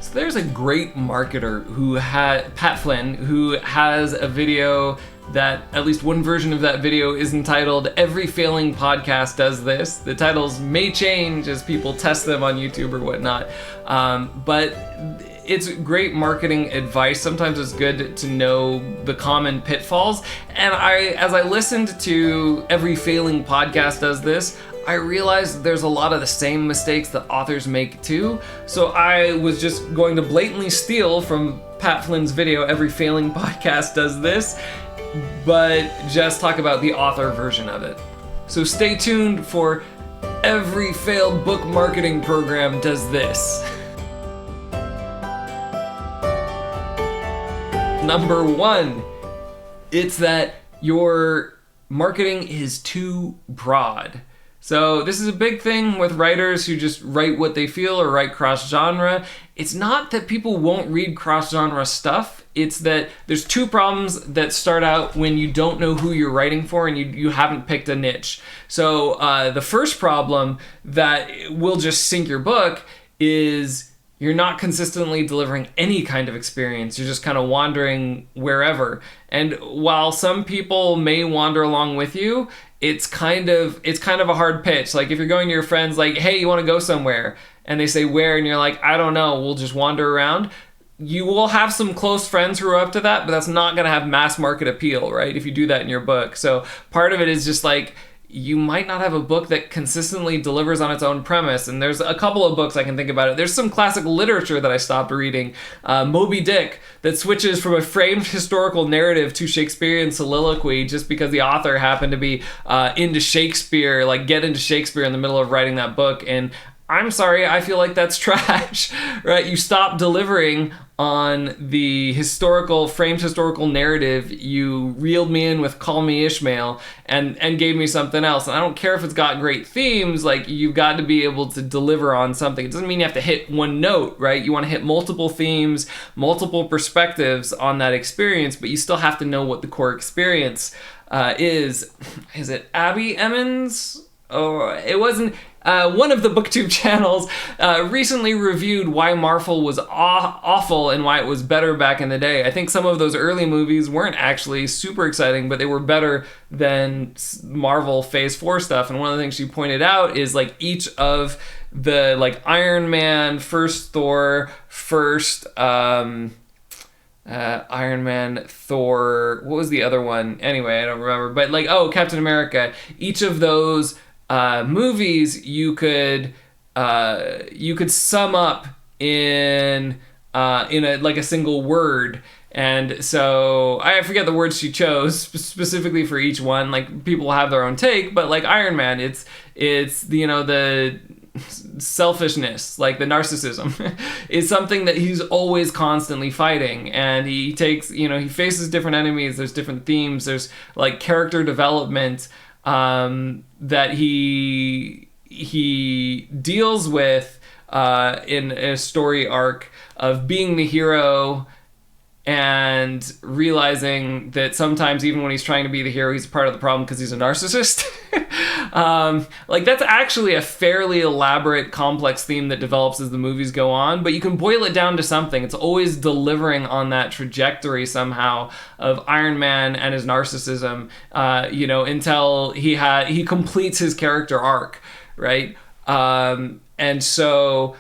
So there's a great marketer Pat Flynn, who has a video that, at least one version of that video, is entitled "Every Failing Podcast Does This." The titles may change as people test them on YouTube or whatnot, but it's great marketing advice. Sometimes it's good to know the common pitfalls. And as I listened to "Every Failing Podcast Does This," I realized there's a lot of the same mistakes that authors make too. So I was just going to blatantly steal from Pat Flynn's video, "Every Failing Podcast Does This," but just talk about the author version of it. So stay tuned for "Every Failed Book Marketing Program Does This." Number 1, it's that your marketing is too broad. So this is a big thing with writers who just write what they feel or write cross-genre. It's not that people won't read cross-genre stuff. It's that there's 2 problems that start out when you don't know who you're writing for and you haven't picked a niche. So the first problem that will just sink your book is you're not consistently delivering any kind of experience. You're just kind of wandering wherever. And while some people may wander along with you, it's kind of a hard pitch. Like if you're going to your friends like, "Hey, you want to go somewhere?" And they say, "Where?" And you're like, "I don't know, we'll just wander around." You will have some close friends who are up to that, but that's not going to have mass market appeal, right? If you do that in your book. So part of it is just like, you might not have a book that consistently delivers on its own premise. And there's a couple of books I can think about it. There's some classic literature that I stopped reading. Moby Dick, that switches from a framed historical narrative to Shakespearean soliloquy just because the author happened to be into Shakespeare, like get into Shakespeare in the middle of writing that book. And I'm sorry, I feel like that's trash, right? You stop delivering on the framed historical narrative. You reeled me in with "Call Me Ishmael" and gave me something else. And I don't care if it's got great themes, like you've got to be able to deliver on something. It doesn't mean you have to hit one note, right? You want to hit multiple themes, multiple perspectives on that experience, but you still have to know what the core experience is. Is it Abby Emmons? Oh, it wasn't. One of the BookTube channels recently reviewed why Marvel was awful and why it was better back in the day. I think some of those early movies weren't actually super exciting, but they were better than Marvel Phase 4 stuff. And one of the things she pointed out is like each of the like Iron Man, first Thor, first Iron Man, Thor, what was the other one? Anyway, I don't remember. But like, Captain America. Each of those movies you could sum up in a single word. And so I forget the words she chose specifically for each one. Like people have their own take, but like Iron Man, it's the selfishness, like the narcissism is something that he's always constantly fighting, and he faces different enemies. There's different themes. There's like character development that he deals with in a story arc of being the hero and realizing that sometimes even when he's trying to be the hero, he's part of the problem because he's a narcissist. That's actually a fairly elaborate, complex theme that develops as the movies go on, but you can boil it down to something. It's always delivering on that trajectory somehow of Iron Man and his narcissism, until he completes his character arc, right? And so,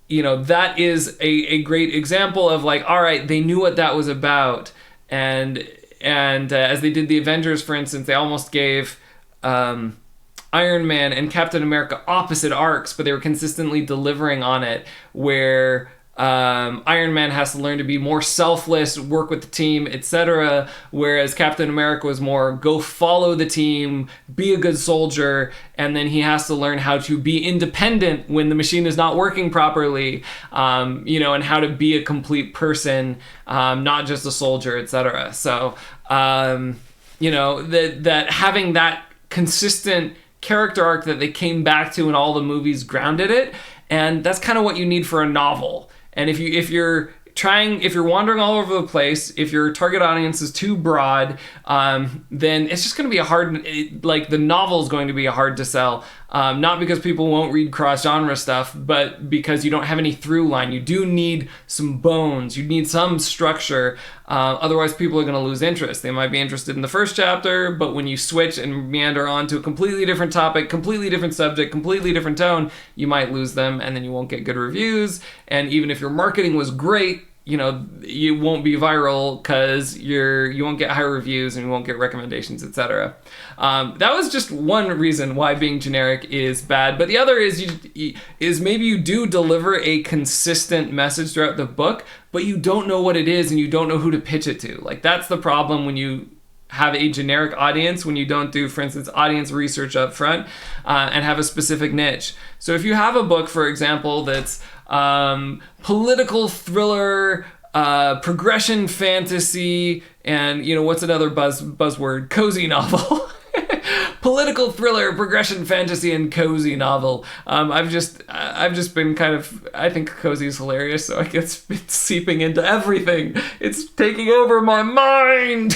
that is a great example of like, all right, they knew what that was about. And as they did the Avengers, for instance, they almost gave Iron Man and Captain America opposite arcs, but they were consistently delivering on it, where Iron Man has to learn to be more selfless, work with the team, etc., whereas Captain America was more go follow the team, be a good soldier, and then he has to learn how to be independent when the machine is not working properly, and how to be a complete person, not just a soldier, etc. So, that having that consistent character arc that they came back to in all the movies grounded it, and that's kind of what you need for a novel. And if you're wandering all over the place, if your target audience is too broad, then it's just going to be the novel is going to be hard to sell. Not because people won't read cross-genre stuff, but because you don't have any through line. You do need some bones. You need some structure. Otherwise, people are going to lose interest. They might be interested in the first chapter, but when you switch and meander on to a completely different topic, completely different subject, completely different tone, you might lose them, and then you won't get good reviews. And even if your marketing was great, you won't be viral because you won't get high reviews and you won't get recommendations, etc. That was just one reason why being generic is bad. But the other is maybe you do deliver a consistent message throughout the book, but you don't know what it is and you don't know who to pitch it to. Like, that's the problem when you have a generic audience, when you don't do, for instance, audience research up front and have a specific niche. So if you have a book, for example, that's political thriller, progression fantasy, and what's another buzzword? Cozy novel. Political thriller, progression fantasy, and cozy novel. I've just been I think cozy is hilarious, so I guess it's seeping into everything. It's taking over my mind.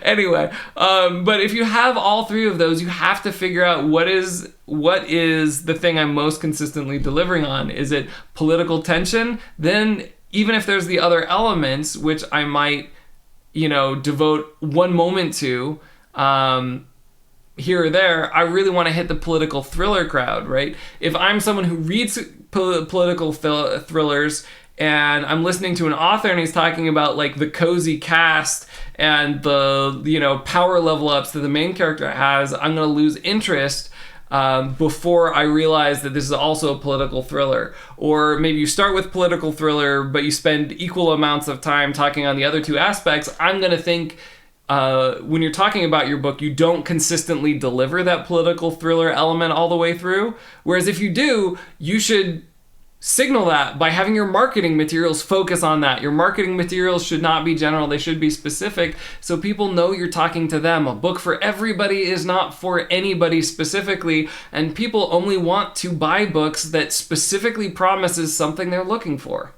Anyway, but if you have all three of those, you have to figure out what is the thing I'm most consistently delivering on. Is it political tension? Then even if there's the other elements, which I might, devote one moment to, here or there, I really want to hit the political thriller crowd, right? If I'm someone who reads political thrillers and I'm listening to an author and he's talking about like the cozy cast and the power level ups that the main character has, I'm going to lose interest before I realize that this is also a political thriller. Or maybe you start with political thriller, but you spend equal amounts of time talking on the other two aspects. I'm going to think when you're talking about your book, you don't consistently deliver that political thriller element all the way through. Whereas if you do, you should signal that by having your marketing materials focus on that. Your marketing materials should not be general, they should be specific, so people know you're talking to them. A book for everybody is not for anybody specifically, and people only want to buy books that specifically promises something they're looking for.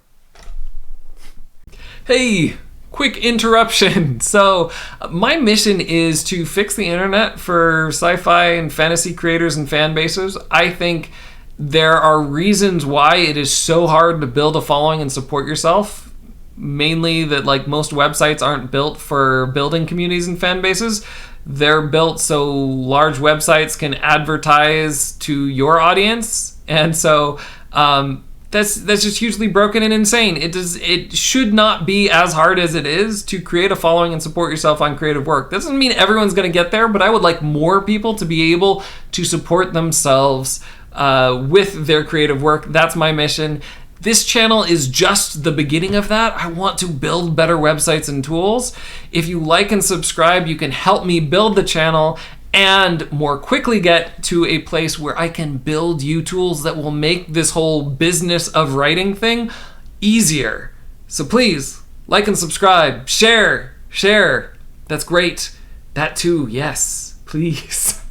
Hey, quick interruption. So my mission is to fix the internet for sci-fi and fantasy creators and fan bases. I think there are reasons why it is so hard to build a following and support yourself. Mainly that like most websites aren't built for building communities and fan bases. They're built so large websites can advertise to your audience. And so that's just hugely broken and insane. It should not be as hard as it is to create a following and support yourself on creative work. That doesn't mean everyone's going to get there, but I would like more people to be able to support themselves with their creative work. That's my mission. This channel is just the beginning of that. I want to build better websites and tools. If you like and subscribe, you can help me build the channel and more quickly get to a place where I can build you tools that will make this whole business of writing thing easier. So please, like and subscribe, share. That's great. That too, yes, please.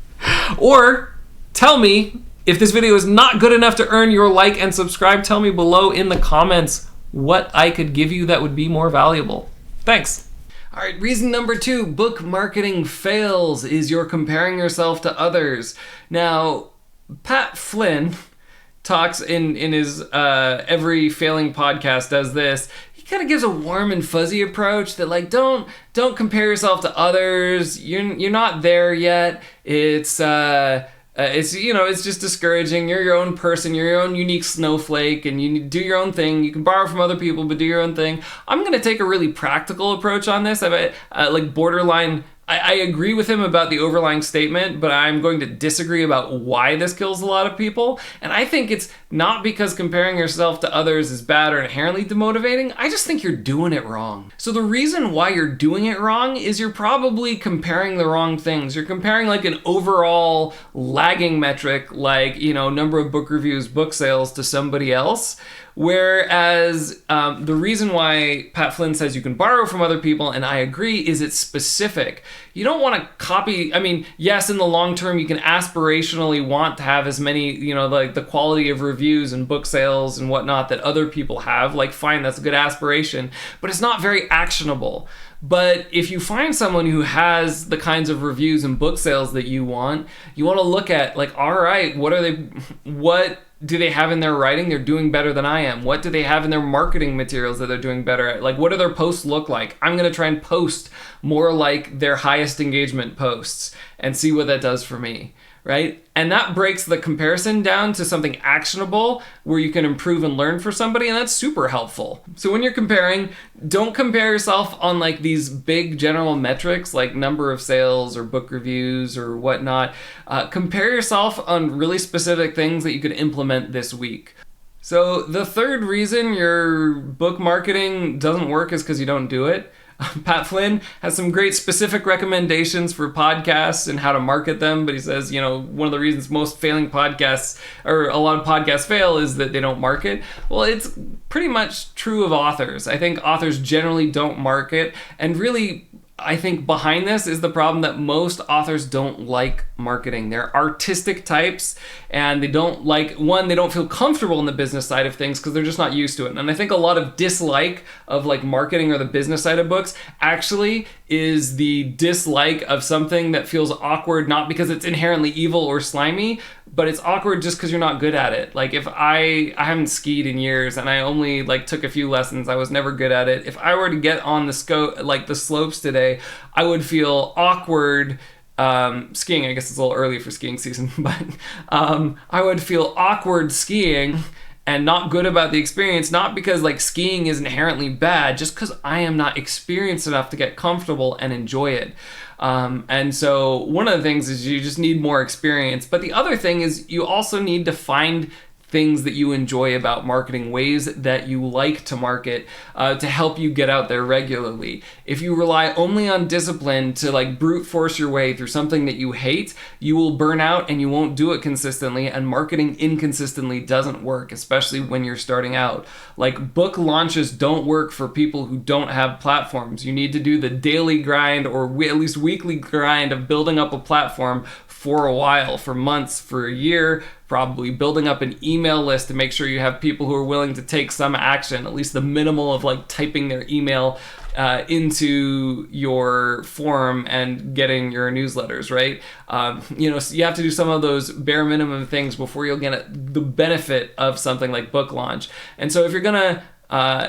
Or tell me, if this video is not good enough to earn your like and subscribe, tell me below in the comments what I could give you that would be more valuable. Thanks. All right, reason number 2, book marketing fails, is you're comparing yourself to others. Now, Pat Flynn talks in his every failing podcast does this. He kind of gives a warm and fuzzy approach that like don't compare yourself to others. You're not there yet. It's just discouraging. You're your own person. You're your own unique snowflake, and you do your own thing. You can borrow from other people, but do your own thing. I'm going to take a really practical approach on this. Borderline. I agree with him about the overlying statement, but I'm going to disagree about why this kills a lot of people. And I think it's not because comparing yourself to others is bad or inherently demotivating. I just think you're doing it wrong. So the reason why you're doing it wrong is you're probably comparing the wrong things. You're comparing like an overall lagging metric, like, number of book reviews, book sales, to somebody else, Whereas the reason why Pat Flynn says you can borrow from other people, and I agree, is it's specific. You don't want to copy. I mean, yes, in the long term, you can aspirationally want to have as many, like the quality of reviews and book sales and whatnot that other people have. Like, fine, that's a good aspiration, but it's not very actionable. But if you find someone who has the kinds of reviews and book sales that you want to look at, like, all right, what do they have in their writing? They're doing better than I am. What do they have in their marketing materials that they're doing better at? Like, what do their posts look like? I'm going to try and post more like their highest engagement posts and see what that does for me, right? And that breaks the comparison down to something actionable where you can improve and learn for somebody, and that's super helpful. So when you're comparing, don't compare yourself on like these big general metrics like number of sales or book reviews or whatnot. Compare yourself on really specific things that you could implement this week. So the third reason your book marketing doesn't work is because you don't do it. Pat Flynn has some great specific recommendations for podcasts and how to market them, but he says, one of the reasons most failing podcasts, or a lot of podcasts fail, is that they don't market. Well, it's pretty much true of authors. I think authors generally don't market, and really, I think behind this is the problem that most authors don't like marketing. They're artistic types, and they don't feel comfortable in the business side of things because they're just not used to it. And I think a lot of dislike of like marketing or the business side of books actually is the dislike of something that feels awkward, not because it's inherently evil or slimy, but it's awkward just because you're not good at it. Like, if I haven't skied in years and I only like took a few lessons, I was never good at it. If I were to get on the slopes today, I would feel awkward. Skiing, I guess it's a little early for skiing season, but I would feel awkward skiing and not good about the experience, not because like skiing is inherently bad, just because I am not experienced enough to get comfortable and enjoy it. And so one of the things is you just need more experience. But the other thing is you also need to find things that you enjoy about marketing, ways that you like to market, to help you get out there regularly. If you rely only on discipline to like brute force your way through something that you hate, you will burn out and you won't do it consistently, and marketing inconsistently doesn't work, especially when you're starting out. Like, book launches don't work for people who don't have platforms. You need to do the daily grind, or at least weekly grind, of building up a platform for a while, for months, for a year, probably building up an email list to make sure you have people who are willing to take some action, at least the minimal of like typing their email into your form and getting your newsletters, right? So you have to do some of those bare minimum things before you'll get the benefit of something like book launch. And so if you're gonna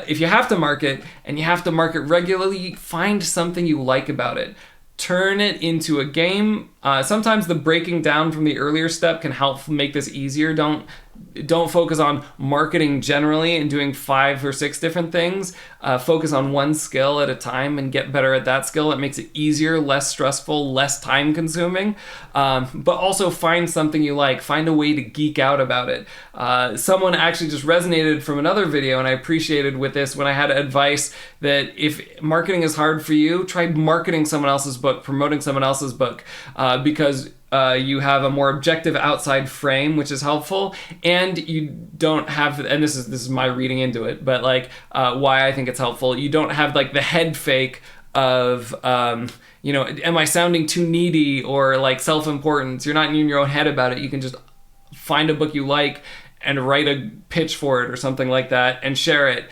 if you have to market, and you have to market regularly, find something you like about it. Turn it into a game. Sometimes the breaking down from the earlier step can help make this easier. Don't focus on marketing generally and doing 5 or 6 different things. Focus on one skill at a time and get better at that skill. It makes it easier, less stressful, less time consuming. But also find something you like. Find a way to geek out about it. Someone actually just resonated from another video, and I appreciated with this when I had advice that if marketing is hard for you, try marketing someone else's book, promoting someone else's book, because you have a more objective outside frame, which is helpful, and you don't have, and this is my reading into it, but like why I think it's helpful, you don't have like the head fake of am I sounding too needy or like self-importance. You're not in your own head about it. You can just find a book you like and write a pitch for it or something like that and share it.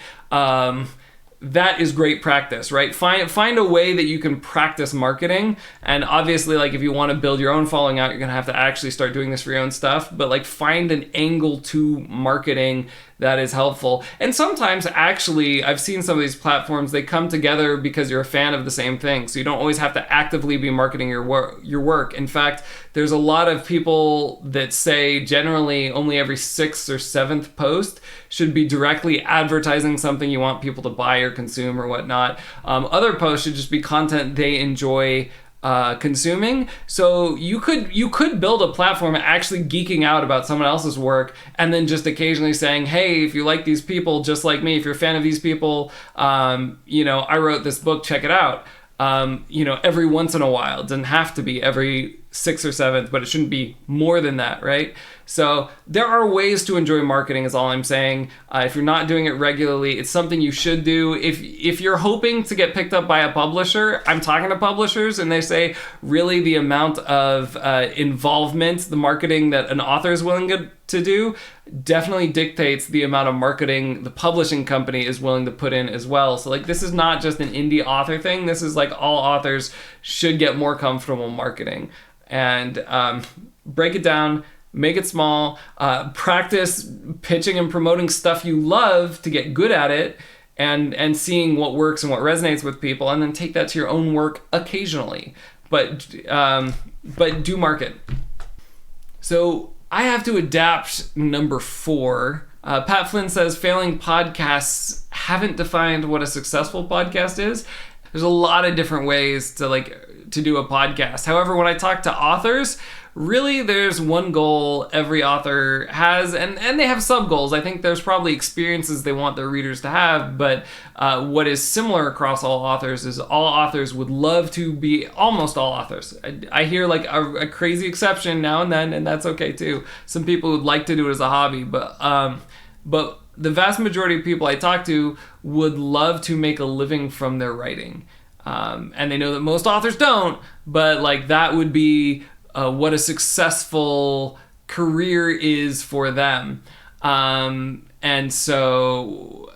That is great practice, right? Find a way that you can practice marketing. And obviously, like, if you want to build your own following out, you're going to have to actually start doing this for your own stuff. But like, find an angle to marketing that is helpful. And sometimes actually, I've seen some of these platforms, they come together because you're a fan of the same thing. So you don't always have to actively be marketing your work. In fact, there's a lot of people that say generally only every 6th or 7th post should be directly advertising something you want people to buy or consume or whatnot. Other posts should just be content they enjoy consuming. So you could build a platform actually geeking out about someone else's work, and then just occasionally saying, hey, if you like these people just like me, if you're a fan of these people, I wrote this book, check it out. Every once in a while. It doesn't have to be every 6th or 7th, but it shouldn't be more than that, right? So there are ways to enjoy marketing is all I'm saying. If you're not doing it regularly, it's something you should do. If you're hoping to get picked up by a publisher, I'm talking to publishers and they say really the amount of involvement, the marketing that an author is willing to do definitely dictates the amount of marketing the publishing company is willing to put in as well. So like this is not just an indie author thing. This is like all authors should get more comfortable marketing. And break it down, make it small, practice pitching and promoting stuff you love to get good at it, and seeing what works and what resonates with people, and then take that to your own work occasionally. But do market. So I have to adapt number 4. Pat Flynn says failing podcasts haven't defined what a successful podcast is. There's a lot of different ways to do a podcast. However, when I talk to authors, really there's one goal every author has, and they have sub-goals. I think there's probably experiences they want their readers to have, but what is similar across all authors is all authors would love to be, almost all authors. I hear like a crazy exception now and then, and that's okay too. Some people would like to do it as a hobby, but the vast majority of people I talk to would love to make a living from their writing. And they know that most authors don't, but like that would be what a successful career is for them. And so,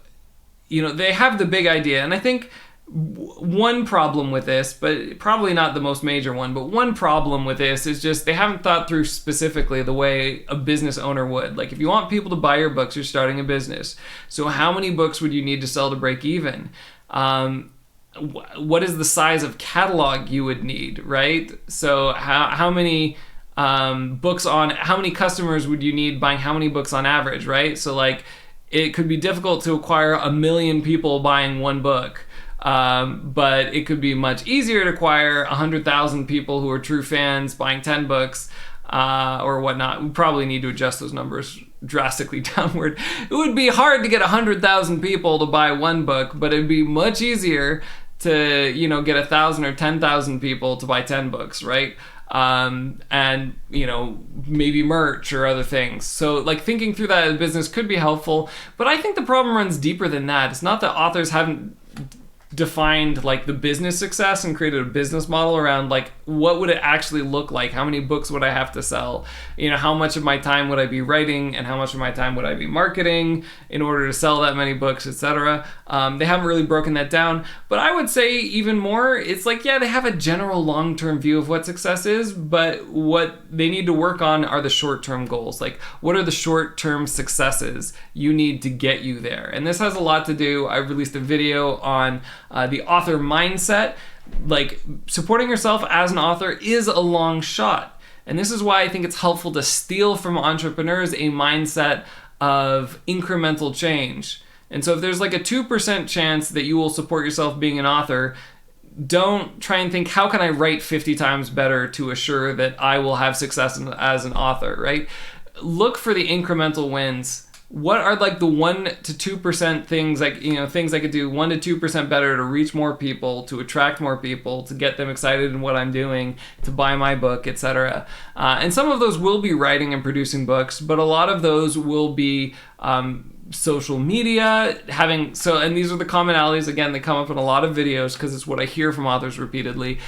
they have the big idea. And I think one problem with this, but probably not the most major one, but one problem with this is just they haven't thought through specifically the way a business owner would. Like if you want people to buy your books, you're starting a business. So how many books would you need to sell to break even? What is the size of catalog you would need, right? So how many books how many customers would you need buying how many books on average, right? So like it could be difficult to acquire 1 million people buying one book. But it could be much easier to acquire 100,000 people who are true fans buying 10 books or whatnot. We probably need to adjust those numbers drastically downward. It would be hard to get 100,000 people to buy one book, but it'd be much easier to get 1,000 or 10,000 people to buy 10 books, right? And maybe merch or other things. So like thinking through that as business could be helpful, but I think the problem runs deeper than that. It's not that authors haven't defined like the business success and created a business model around like what would it actually look like, how many books would I have to sell, how much of my time would I be writing and how much of my time would I be marketing in order to sell that many books, etc. They haven't really broken that down, but I would say even more it's like they have a general long-term view of what success is, but what they need to work on are the short-term goals. Like what are the short-term successes you need to get you there? And this has a lot to do, I released a video on the author mindset. Like supporting yourself as an author is a long shot. And this is why I think it's helpful to steal from entrepreneurs a mindset of incremental change. And so if there's like a 2% chance that you will support yourself being an author, don't try and think, how can I write 50 times better to assure that I will have success as an author, right? Look for the incremental wins. What are like the 1% to 2% things, like, things I could do 1% to 2% better to reach more people, to attract more people, to get them excited in what I'm doing, to buy my book, etc. And some of those will be writing and producing books, but a lot of those will be social media, and these are the commonalities, again, that come up in a lot of videos because it's what I hear from authors repeatedly,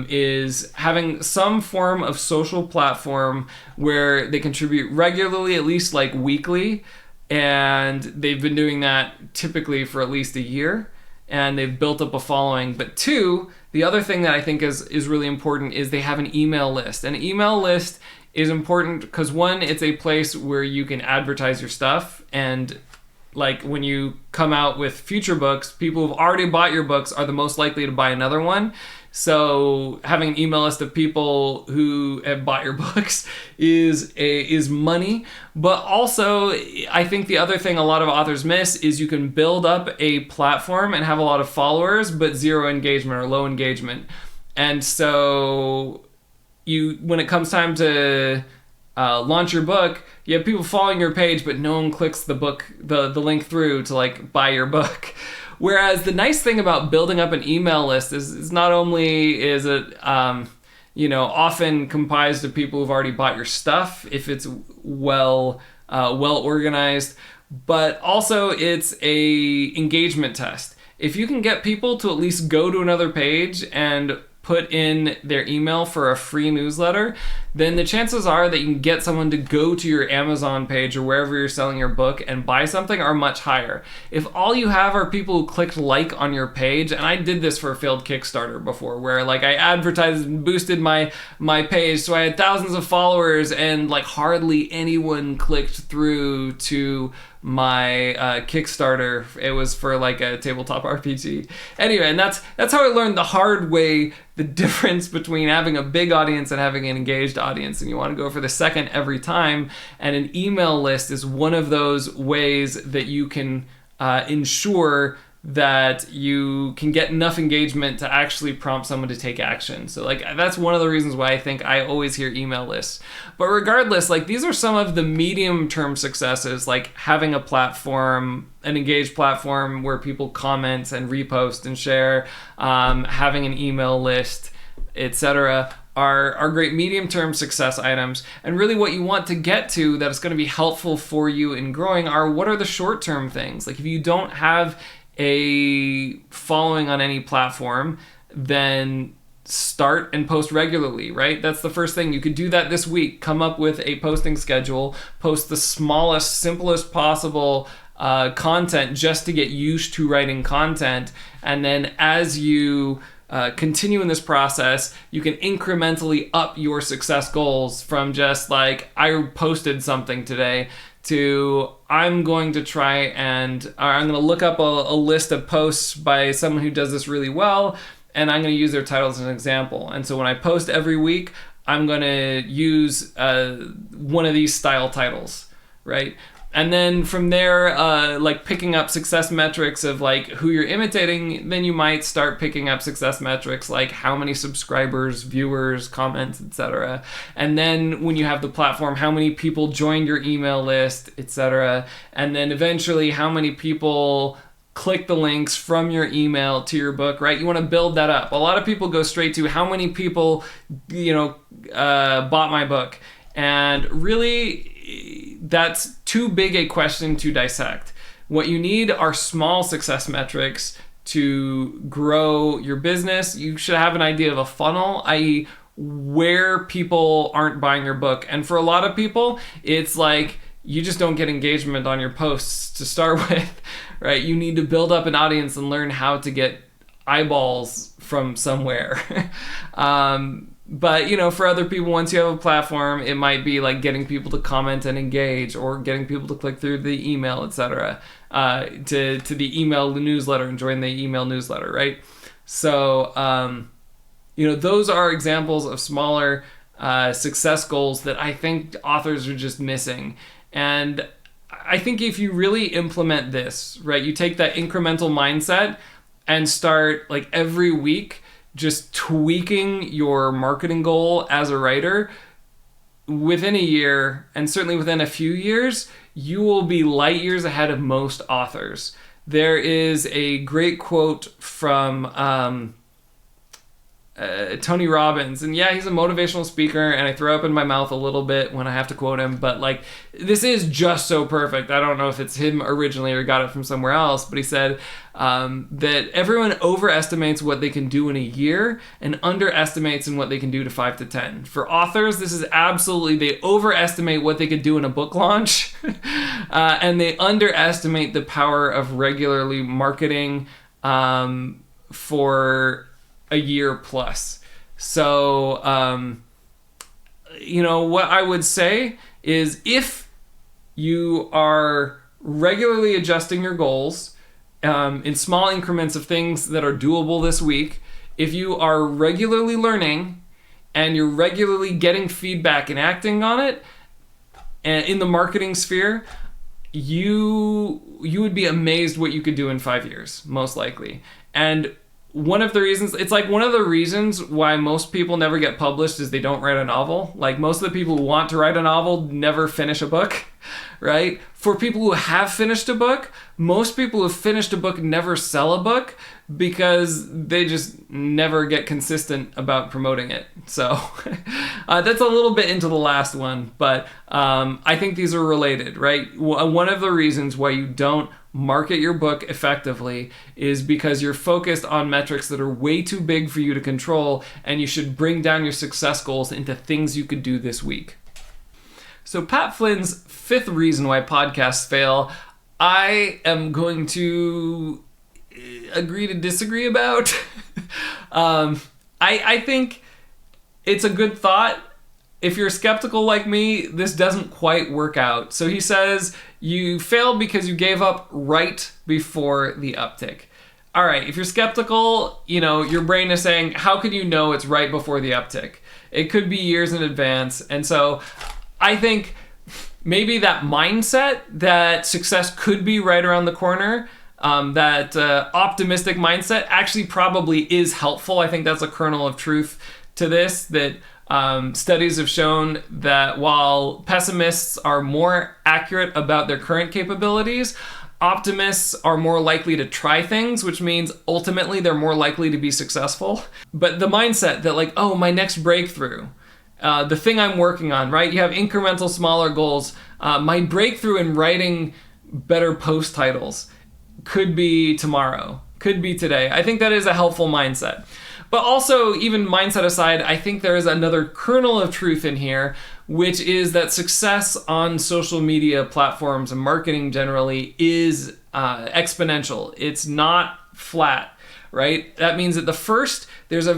is having some form of social platform where they contribute regularly, at least like weekly, and they've been doing that typically for at least a year, and they've built up a following. But 2, the other thing that I think is really important is they have an email list. An email list is important because 1, it's a place where you can advertise your stuff, and like when you come out with future books, people who've already bought your books are the most likely to buy another one. So having an email list of people who have bought your books is money. But also, I think the other thing a lot of authors miss is you can build up a platform and have a lot of followers, but zero engagement or low engagement. And so when it comes time to launch your book, you have people following your page, but no one clicks the link through to like buy your book. Whereas the nice thing about building up an email list is not only is it often comprised of people who've already bought your stuff if it's well organized. But also it's a engagement test. If you can get people to at least go to another page and put in their email for a free newsletter, then the chances are that you can get someone to go to your Amazon page or wherever you're selling your book and buy something are much higher. If all you have are people who clicked like on your page, and I did this for a failed Kickstarter before, where like I advertised and boosted my page, so I had thousands of followers and like hardly anyone clicked through to my Kickstarter. It was for like a tabletop RPG. Anyway, and that's how I learned the hard way the difference between having a big audience and having an engaged audience. And you want to go for the second every time. And an email list is one of those ways that you can ensure that you can get enough engagement to actually prompt someone to take action. So like that's one of the reasons why I think I always hear email lists. But regardless, like these are some of the medium-term successes, like having a platform, an engaged platform where people comment and repost and share, having an email list, etc. are great medium-term success items. And really what you want to get to that is going to be helpful for you in growing are what are the short-term things. Like if you don't have a following on any platform, then start and post regularly, right? That's the first thing. You could do that this week. Come up with a posting schedule, post the smallest, simplest possible content just to get used to writing content. And then as you continue in this process, you can incrementally up your success goals from just like, I posted something today, to I'm going to try and I'm going to look up a list of posts by someone who does this really well, and I'm going to use their titles as an example. And so when I post every week, I'm going to use one of these style titles, right? And then from there, like picking up success metrics of like who you're imitating, then you might start picking up success metrics like how many subscribers, viewers, comments, etc. And then when you have the platform, how many people joined your email list, etc. And then eventually how many people click the links from your email to your book, right? You want to build that up. A lot of people go straight to how many people, bought my book. And really, that's too big a question to dissect. What you need are small success metrics to grow your business. You should have an idea of a funnel, i.e., where people aren't buying your book. And for a lot of people, it's like you just don't get engagement on your posts to start with, right? You need to build up an audience and learn how to get eyeballs from somewhere. But, for other people, once you have a platform, it might be like getting people to comment and engage or getting people to click through the email, etc., to the email newsletter and join the email newsletter, right? So, those are examples of smaller success goals that I think authors are just missing. And I think if you really implement this, right, you take that incremental mindset and start like every week just tweaking your marketing goal as a writer, within a year, and certainly within a few years, you will be light years ahead of most authors. There is a great quote from Tony Robbins, and yeah, he's a motivational speaker, and I throw up in my mouth a little bit when I have to quote him, but like, this is just so perfect. I don't know if it's him originally or got it from somewhere else, but he said that everyone overestimates what they can do in a year and underestimates in what they can do to 5 to 10. For authors, this is absolutely, they overestimate what they could do in a book launch, and they underestimate the power of regularly marketing for a year plus. So, what I would say is if you are regularly adjusting your goals in small increments of things that are doable this week, if you are regularly learning and you're regularly getting feedback and acting on it, and in the marketing sphere, you would be amazed what you could do in 5 years, most likely. And one of the reasons, it's like one of the reasons why most people never get published is they don't write a novel. Like most of the people who want to write a novel never finish a book, right? For people who have finished a book, most people who finished a book never sell a book because they just never get consistent about promoting it. So that's a little bit into the last one, but I think these are related, right? One of the reasons why you don't market your book effectively is because you're focused on metrics that are way too big for you to control, and you should bring down your success goals into things you could do this week. So Pat Flynn's fifth reason why podcasts fail, I am going to agree to disagree about. I think it's a good thought. If you're skeptical like me, this doesn't quite work out. So he says, you failed because you gave up right before the uptick. All right, if you're skeptical, your brain is saying, how could you know it's right before the uptick? It could be years in advance. And so I think maybe that mindset that success could be right around the corner, that optimistic mindset actually probably is helpful. I think that's a kernel of truth to this, that studies have shown that while pessimists are more accurate about their current capabilities, optimists are more likely to try things, which means ultimately they're more likely to be successful. But the mindset that like, oh, my next breakthrough, the thing I'm working on, right? You have incremental, smaller goals. My breakthrough in writing better post titles could be tomorrow, could be today. I think that is a helpful mindset. But also, even mindset aside, I think there is another kernel of truth in here, which is that success on social media platforms and marketing generally is exponential. It's not flat, right? That means at the first, there's a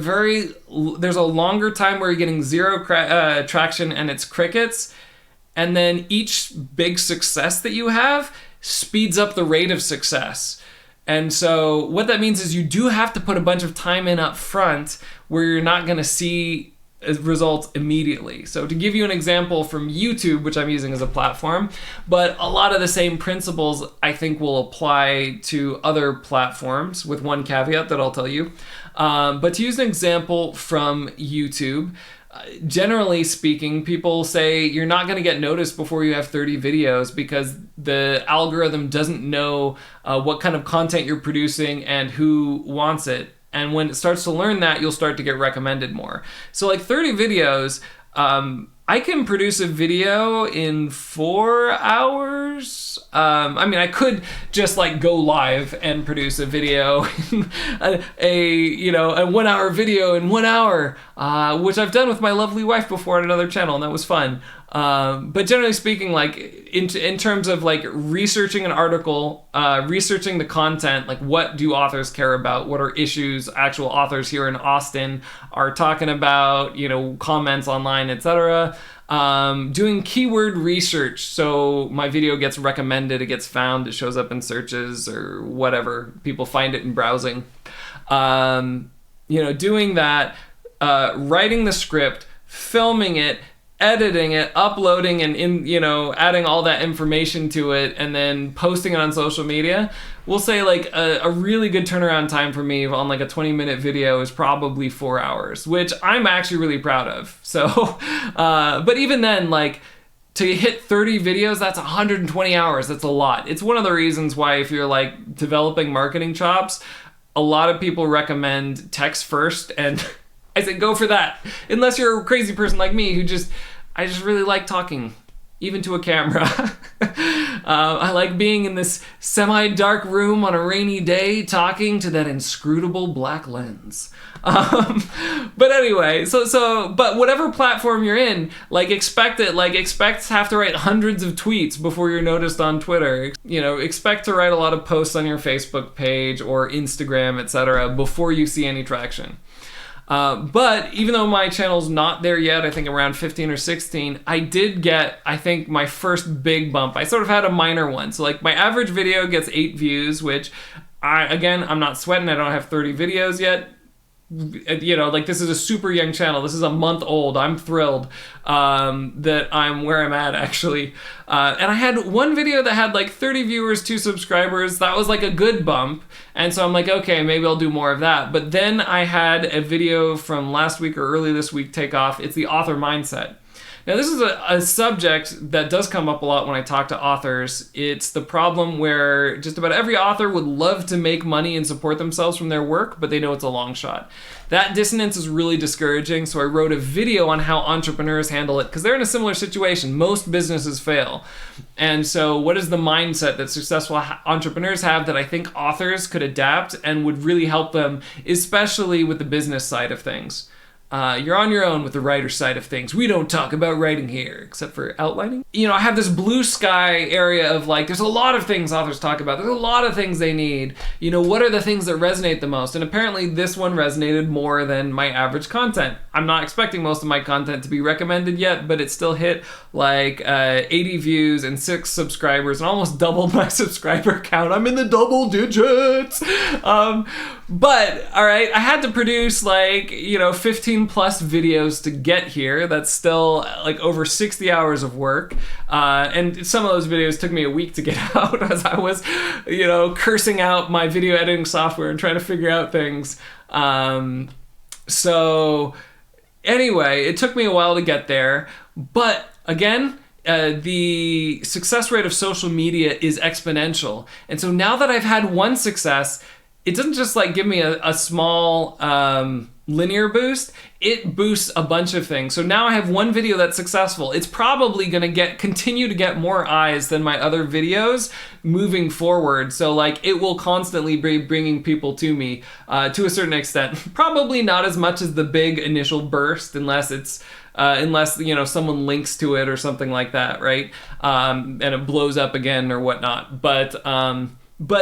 longer time where you're getting zero traction and it's crickets. And then each big success that you have speeds up the rate of success. And so what that means is you do have to put a bunch of time in up front where you're not going to see results immediately. So to give you an example from YouTube, which I'm using as a platform, but a lot of the same principles I think will apply to other platforms with one caveat that I'll tell you. But to use an example from YouTube, generally speaking, people say you're not going to get noticed before you have 30 videos because the algorithm doesn't know what kind of content you're producing and who wants it. And when it starts to learn that, you'll start to get recommended more. So like 30 videos, I can produce a video in 4 hours. I could just like go live and produce a video, a 1 hour video in 1 hour, which I've done with my lovely wife before on another channel, and that was fun. But generally speaking, like in terms of like researching an article, researching the content, like what do authors care about? What are issues actual authors here in Austin are talking about, comments online, etc. Doing keyword research, so my video gets recommended, it gets found, it shows up in searches or whatever, people find it in browsing. Doing that, writing the script, filming it, editing it, uploading, and adding all that information to it, and then posting it on social media. We'll say like a really good turnaround time for me on like a 20-minute video is probably 4 hours, which I'm actually really proud of. So, but even then, like to hit 30 videos, that's 120 hours. That's a lot. It's one of the reasons why if you're like developing marketing chops, a lot of people recommend text first, and I said go for that. Unless you're a crazy person like me who I just really like talking, even to a camera. I like being in this semi-dark room on a rainy day talking to that inscrutable black lens. But anyway, but whatever platform you're in, like expect to have to write hundreds of tweets before you're noticed on Twitter. Expect to write a lot of posts on your Facebook page or Instagram, etc. before you see any traction. But even though my channel's not there yet, I think around 15 or 16, I did get, I think, my first big bump. I sort of had a minor one. So like my average video gets 8 views, which I'm not sweating. I don't have 30 videos yet. like this is a super young channel. This is a month old. I'm thrilled that I'm where I'm at, actually. And I had one video that had like 30 viewers, 2 subscribers. That was like a good bump. And so I'm like, okay, maybe I'll do more of that. But then I had a video from last week or early this week take off. It's the author mindset. Now, this is a subject that does come up a lot when I talk to authors. It's the problem where just about every author would love to make money and support themselves from their work, but they know it's a long shot. That dissonance is really discouraging, so I wrote a video on how entrepreneurs handle it, because they're in a similar situation. Most businesses fail. And so what is the mindset that successful entrepreneurs have that I think authors could adapt and would really help them, especially with the business side of things? You're on your own with the writer side of things. We don't talk about writing here, except for outlining. I have this blue sky area of like, there's a lot of things authors talk about. There's a lot of things they need. What are the things that resonate the most? And apparently this one resonated more than my average content. I'm not expecting most of my content to be recommended yet, but it still hit like 80 views and 6 subscribers and almost doubled my subscriber count. I'm in the double digits. But all right, I had to produce like, 15 plus videos to get here. That's still like over 60 hours of work. And some of those videos took me a week to get out as I was, cursing out my video editing software and trying to figure out things. So anyway, it took me a while to get there. But again, the success rate of social media is exponential. And so now that I've had one success, it doesn't just like give me a small linear boost, it boosts a bunch of things. So now I have one video that's successful. It's probably going to continue to get more eyes than my other videos moving forward. So like it will constantly be bringing people to me to a certain extent. Probably not as much as the big initial burst, unless it's someone links to it or something like that, right? And it blows up again or whatnot. But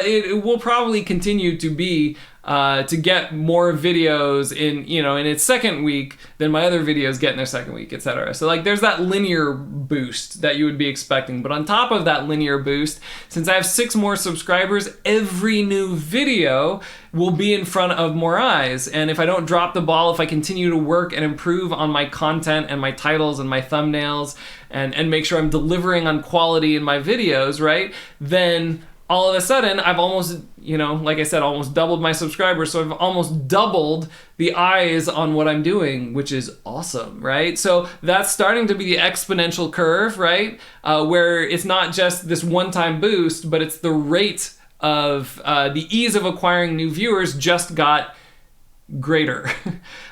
it will probably continue to be to get more videos in its second week than my other videos get in their second week, etc. So like there's that linear boost that you would be expecting. But on top of that linear boost, since I have 6 more subscribers, every new video will be in front of more eyes. And if I don't drop the ball, if I continue to work and improve on my content and my titles and my thumbnails and make sure I'm delivering on quality in my videos, right, then all of a sudden, I've almost, like I said, almost doubled my subscribers. So I've almost doubled the eyes on what I'm doing, which is awesome, right? So that's starting to be the exponential curve, right? Where it's not just this one-time boost, but it's the rate of the ease of acquiring new viewers just got greater.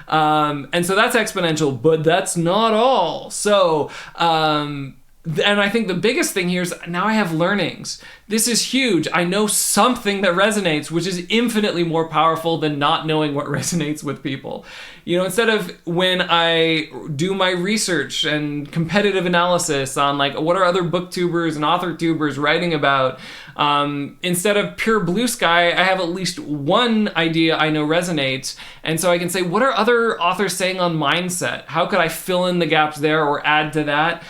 And so that's exponential, but that's not all. So, and I think the biggest thing here is now I have learnings. This is huge. I know something that resonates, which is infinitely more powerful than not knowing what resonates with people. Instead of when I do my research and competitive analysis on like what are other booktubers and author tubers writing about, instead of pure blue sky, I have at least one idea I know resonates. And so I can say, what are other authors saying on mindset? How could I fill in the gaps there or add to that?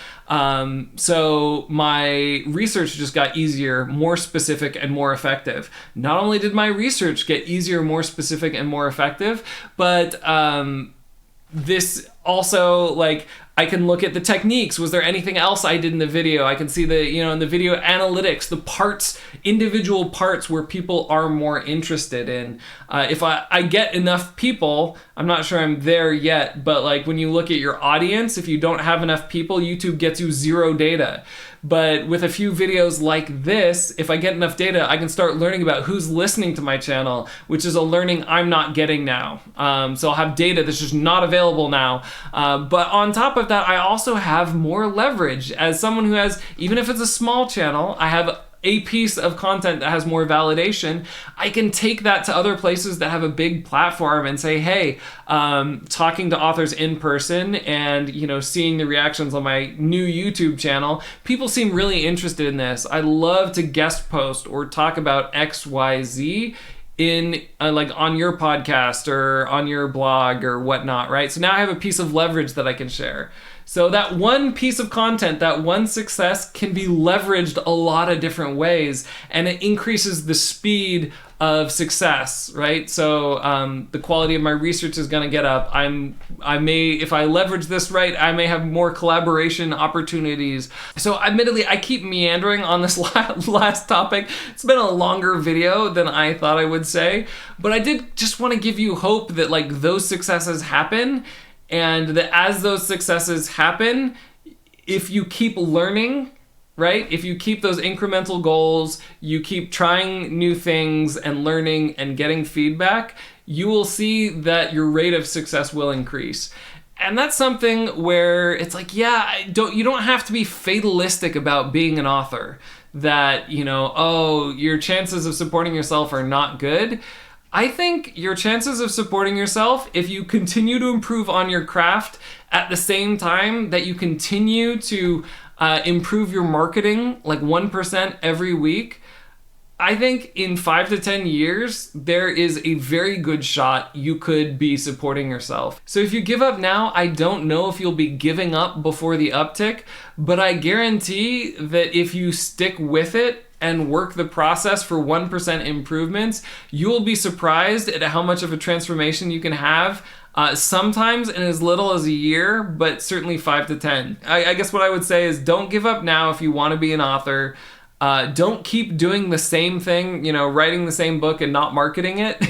So my research just got easier, more specific, and more effective. Not only did my research get easier, more specific, and more effective, but this also, like, I can look at the techniques. Was there anything else I did in the video? I can see in the video analytics, the parts, individual parts where people are more interested in. If I get enough people, I'm not sure I'm there yet, but like when you look at your audience, if you don't have enough people, YouTube gets you 0 data. But with a few videos like this, if I get enough data, I can start learning about who's listening to my channel, which is a learning I'm not getting now. So I'll have data that's just not available now. But on top of that, I also have more leverage. As someone who has, even if it's a small channel, I have a piece of content that has more validation. I can take that to other places that have a big platform and say, hey, talking to authors in person and seeing the reactions on my new YouTube channel, people seem really interested in this. I love to guest post or talk about XYZ in like on your podcast or on your blog or whatnot, right? So now I have a piece of leverage that I can share. So that one piece of content, that one success can be leveraged a lot of different ways, and it increases the speed of success, right? So the quality of my research is going to get up. I may, if I leverage this right, I may have more collaboration opportunities. So admittedly, I keep meandering on this last topic. It's been a longer video than I thought I would say, but I did just want to give you hope that like those successes happen, and that as those successes happen, if you keep learning, right? If you keep those incremental goals, you keep trying new things and learning and getting feedback, you will see that your rate of success will increase. And that's something where it's like, yeah, you don't have to be fatalistic about being an author. That, you know, oh, your chances of supporting yourself are not good. I think your chances of supporting yourself, if you continue to improve on your craft at the same time that you continue to improve your marketing like 1% every week, I think in 5 to 10 years, there is a very good shot you could be supporting yourself. So if you give up now, I don't know if you'll be giving up before the uptick, but I guarantee that if you stick with it and work the process for 1% improvements, you'll be surprised at how much of a transformation you can have. Sometimes in as little as a year, but certainly 5 to 10. I guess what I would say is don't give up now if you want to be an author. Don't keep doing the same thing, you know, writing the same book and not marketing it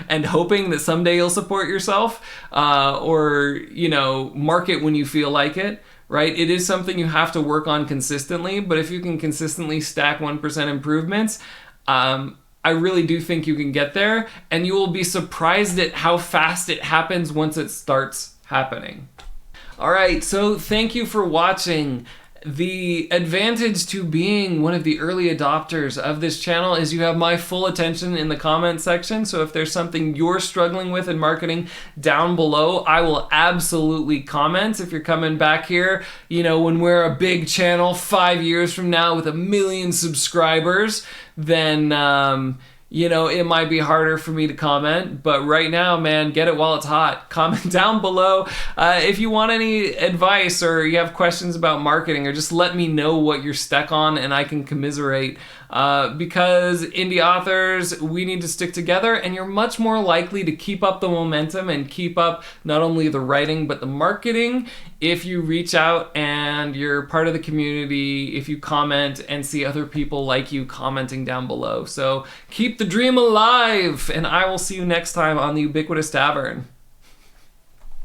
and hoping that someday you'll support yourself, or, you know, market when you feel like it, right? It is something you have to work on consistently, but if you can consistently stack 1% improvements, I really do think you can get there, and you will be surprised at how fast it happens once it starts happening. All right, so thank you for watching. The advantage to being one of the early adopters of this channel is you have my full attention in the comment section. So if there's something you're struggling with in marketing down below, I will absolutely comment. If you're coming back here, you know, when we're a big channel 5 years from now with 1 million subscribers, then you know, it might be harder for me to comment, but right now, man, get it while it's hot. Comment down below if you want any advice or you have questions about marketing, or just let me know what you're stuck on and I can commiserate. Because indie authors, we need to stick together, and you're much more likely to keep up the momentum and keep up not only the writing but the marketing if you reach out and you're part of the community, if you comment and see other people like you commenting down below. So keep the dream alive, and I will see you next time on the Ubiquitous Tavern.